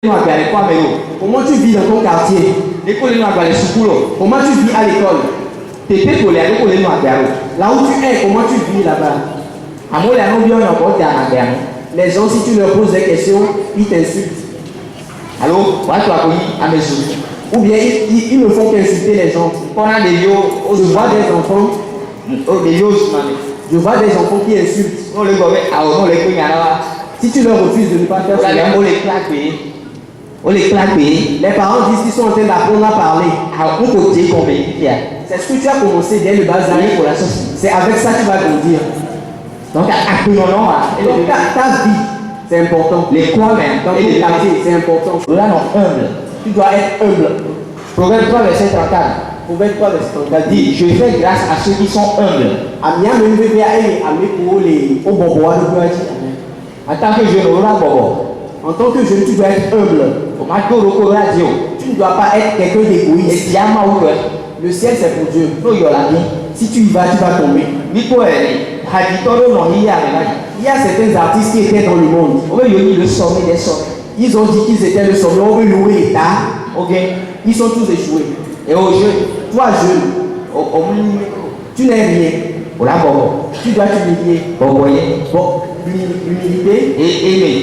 Comment tu vis dans ton quartier? Comment tu vis à l'école? Là où tu es, comment tu vis là-bas? Les gens, si tu leur poses des questions, ils t'insultent. Ou bien ils ne font qu'insulter les gens. Je vois des enfants. Je vois des enfants qui insultent. Si tu leur refuses de ne pas faire cela, les parents disent qu'ils sont en train d'apprendre à parler. C'est ce que tu as commencé dès le bas âge. C'est avec ça que tu vas grandir. Donc ta vie, c'est important. Dans ton quartier, c'est important. Tu dois être humble. Proverbe 3, verset 34. Proverbe 3, verset 34 dit: je fais grâce à ceux qui sont humbles. En tant que jeune, tu dois être humble. Tu ne dois pas être quelqu'un d'égoïste. Le ciel, c'est pour Dieu. Si tu y vas, tu vas tomber. Il y a certains artistes qui étaient dans le monde. Ils ont dit qu'ils étaient le sommet. On veut louer l'État. Ils sont tous échoués. Et aux jeunes, toi jeune, tu n'es rien. Tu dois t'humilier. L'humilité et aimer.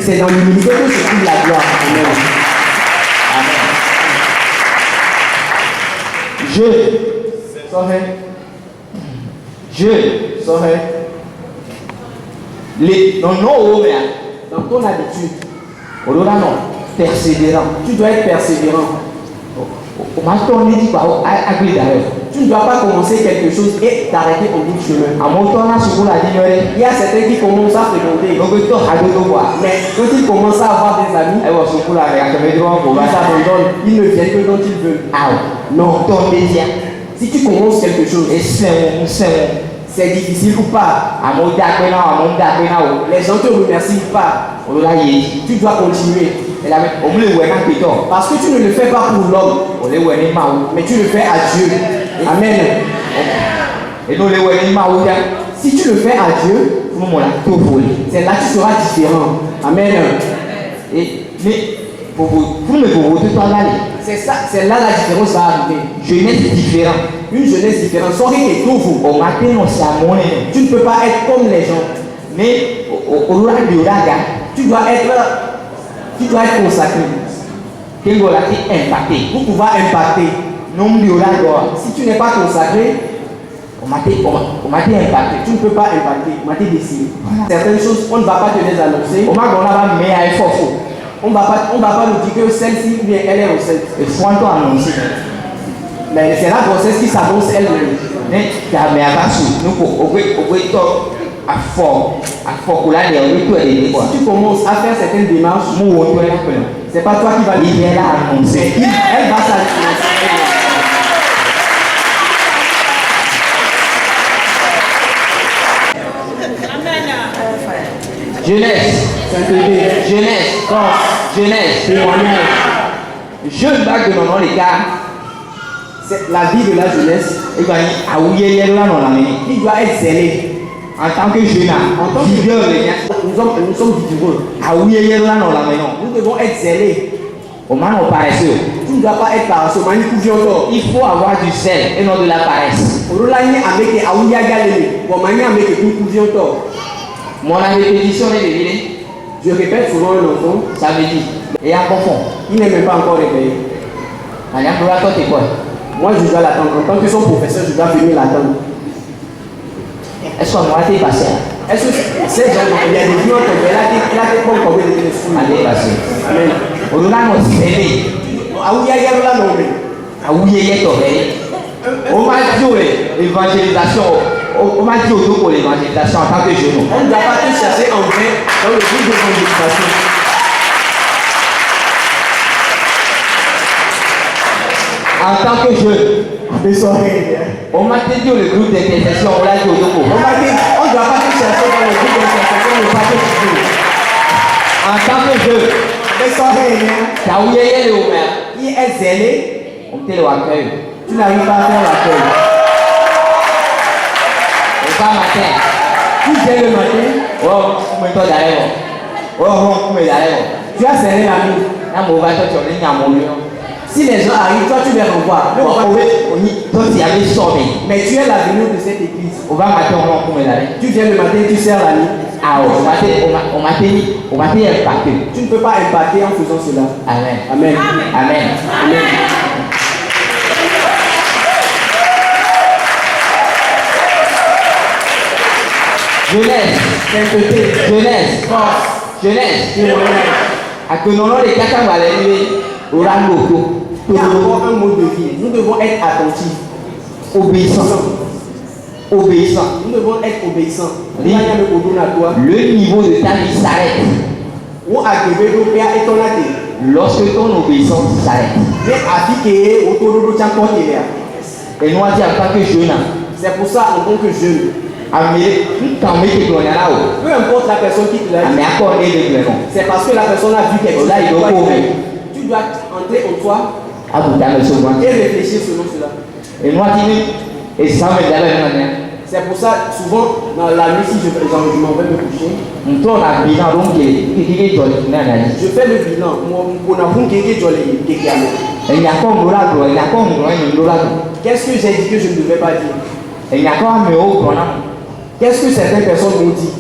C'est dans l'humilité que se trouve la gloire. Amen. Dans ton habitude, persévérant. Tu dois être persévérant. Tu ne dois pas commencer quelque chose et t'arrêter au bout du chemin. Il y a certains qui commencent à fréquenter. Mais quand ils commencent à avoir des amis, ils s'abandonnent. Ils ne viennent que quand ils veulent. Non, ton désir. Si tu commences quelque chose, c'est difficile ou pas. Les gens te remercient pas. Tu dois continuer. Parce que tu ne le fais pas pour l'homme, mais tu le fais à Dieu. Amen. Si tu le fais à Dieu, c'est là que tu seras différent. Amen. C'est ça, c'est là la différence va arriver. Une jeunesse différente. Tu ne peux pas être comme les gens. Tu dois être consacré pour pouvoir impacter. Si tu n'es pas consacré, tu ne peux pas impacter. Certaines choses, on ne va pas te les annoncer. On ne va pas nous dire que celle-ci, bien, elle est enceinte. Mais c'est la grossesse qui s'annonce elle-même. Si tu commences à faire certaines démarches, c'est pas toi qui vas dire, elle va s'annoncer. Jeunesse, jeune bac de maman les gars. C'est la vie de la jeunesse. Il doit être zélé. En tant que jeune, nous sommes vigoureux. Nous devons être zélés. Tu ne dois pas être paresseux. Il faut avoir du sel et non de la paresse. Mon répétition est devinée. Je répète souvent un enfant. Ça veut dire. Et un confond. Il n'est même pas encore réveillé. Moi, je dois l'attendre. En tant que son professeur, je dois venir l'attendre. Est-ce qu'on va être passé? Est-ce que ces gens, il y a des vieux qui il a des points comme des fous. Allez, passé. Amen. On a nos aînés. On m'a dit l'évangélisation. On m'a dit pour l'évangélisation en tant que jeune. On ne doit pas te chercher en vain dans le but de l'évangélisation. En tant que jeune, on m'a dit le groupe d'intercession, on l'a dit au Doko. On m'a dit, on ne doit pas te chercher dans le groupe d'intercession, on ne va pas te chercher. En tant que jeune, qui est zélé, on te le accueille. Tu n'arrives pas à faire l'accueil. Et pas matin. Tu viens le matin, Tu as serré la main. Si les gens arrivent, toi tu les renvoies. Mais tu es l'avenir de cette église. Tu viens le matin, tu serres la nuit. Tu ne peux pas impacter en faisant cela. Amen. Amen. Amen. Amen. Jeunesse, Sainteté, jeunesse, force, jeunesse. témoignage. À que non, les caca va aller, Il y a encore un mot de vie. Nous devons être attentifs. obéissant. Obéissant. Nous devons être obéissants. Oui. Le niveau de ta vie s'arrête lorsque ton obéissance s'arrête. Et nous, on dit en tant que jeune, C'est pour ça, en tant que jeune, peu importe la personne qui te l'a dit, c'est parce que la personne a vu quelque chose. Là, il doit courir. Tu dois entrer en toi et et réfléchir selon cela. nous, et ça me donne C'est pour ça, souvent, dans la nuit, si je m'en vais me coucher, je fais le bilan. Qu'est-ce que j'ai dit que je ne devais pas dire? Qu'est-ce que certaines personnes m'ont dit?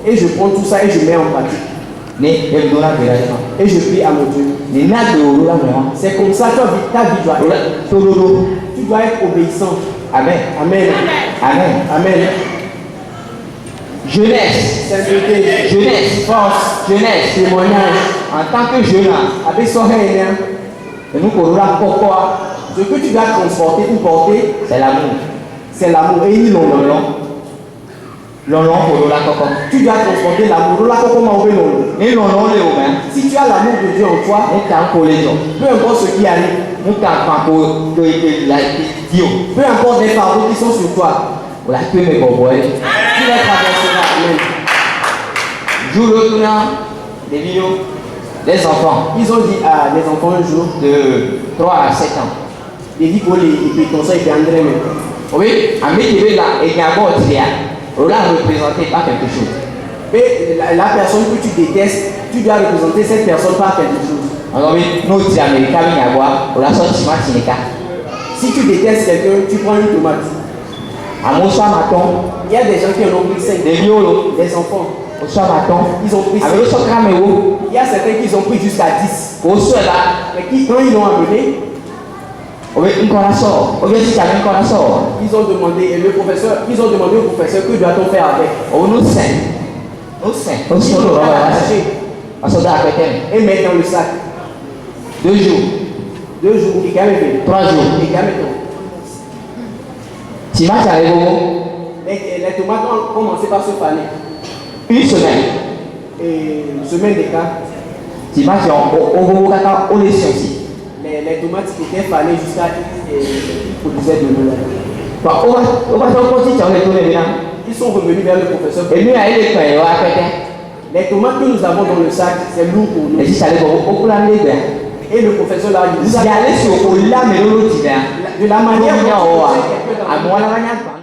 Et je prends tout ça et je mets en pratique. Et je prie à mon Dieu. C'est comme ça que ta vie doit être. Tu dois être obéissant. Amen. Amen. Amen. Amen. Jeunesse. Sainteté, Jeunesse. force, Jeunesse. témoignage. En tant que jeune, Avec son règne, nous pourquoi ce que tu dois transporter ou porter, c'est l'amour. c'est l'amour. Et ni l'on. Tu dois transporter l'amour. Si tu as l'amour de Dieu en toi, peu importe ce qui arrive, peu importe les fardeaux qui sont sur toi, tu les traverseras. Amen. Les enfants Ils ont dit à des enfants un jour, de 3 à 7 ans. ils disent pour les conseils d'André. Oui, Ami qui veut là, et il y a un on l'a représenté par quelque chose. Et la personne que tu détestes, tu dois représenter cette personne par quelque chose. Alors oui, nous, les Américains, il y a on l'a sorti Si tu détestes quelqu'un, tu prends une tomate. à mon soir matin, Il y a des gens qui en ont pris 5, des violos, des enfants. au soir matin, Ils ont pris 5. avec le soir caméo, Il y a certains qui ont pris jusqu'à 10. au soir là, Mais qui, quand ils l'ont amené, oui, une connaissance, ou bien si tu as une connaissance, ils ont demandé au professeur que doit-on faire avec. on nous sait, nous sait, on Ils se ont retrouve attaché à soldat à côté, et mettre dans le sac. 2 jours, 2 jours, et quand même. 3 jours, Et quand même. tu vas arriver Les tomates ont commencé par se faner. une semaine, Et une semaine d'écart, tu vas on les sciences. les tomates étaient fanées jusqu'à produisaient de l'eau. On va continuer à retourner maintenant. Ils sont revenus vers le professeur. Et nous, à l'école, on va faire. Les tomates que nous avons dans le sac, c'est lourd pour nous. Et si ça allait au plan des bains, Et le professeur l'a dit. si allait sur le là, mais l'autre, De la manière dont à moi, la manière.